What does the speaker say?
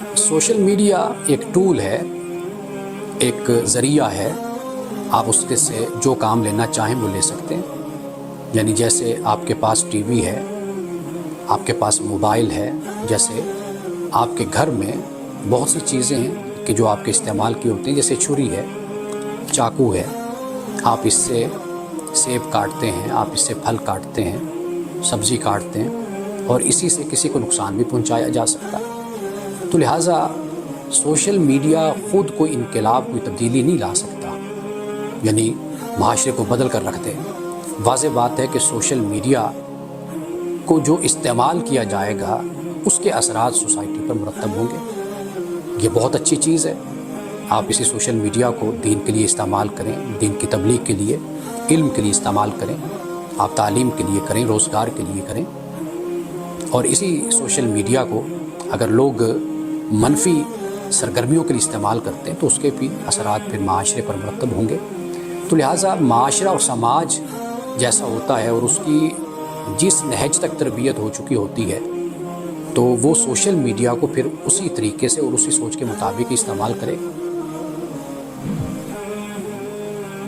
Social media ایک tool ہے، ایک ذریعہ ہے، آپ اس کے سے جو کام لینا چاہیں وہ لے سکتے ہیں. یعنی جیسے آپ کے پاس ٹی وی ہے، آپ کے پاس موبائل ہے، جیسے آپ کے گھر میں بہت سی چیزیں ہیں کہ جو آپ کے استعمال کی ہوتی ہیں، جیسے چھری ہے، چاقو ہے، آپ اس سے سیب کاٹتے ہیں، آپ اس سے پھل کاٹتے ہیں، سبزی کاٹتے ہیں، اور اسی سے کسی کو نقصان بھی پہنچایا جا سکتا ہے. تو لہٰذا سوشل میڈیا خود کوئی انقلاب، کوئی تبدیلی نہیں لا سکتا، یعنی معاشرے کو بدل کر رکھ دے. واضح بات ہے کہ سوشل میڈیا کو جو استعمال کیا جائے گا اس کے اثرات سوسائٹی پر مرتب ہوں گے. یہ بہت اچھی چیز ہے. آپ اسی سوشل میڈیا کو دین کے لیے استعمال کریں، دین کی تبلیغ کے لیے، علم کے لیے استعمال کریں، آپ تعلیم کے لیے کریں، روزگار کے لیے کریں. اور اسی سوشل میڈیا کو اگر لوگ منفی سرگرمیوں کے لیے استعمال کرتے ہیں تو اس کے بھی اثرات پھر معاشرے پر مرتب ہوں گے. تو لہٰذا معاشرہ اور سماج جیسا ہوتا ہے اور اس کی جس نہج تک تربیت ہو چکی ہوتی ہے تو وہ سوشل میڈیا کو پھر اسی طریقے سے اور اسی سوچ کے مطابق استعمال کرے.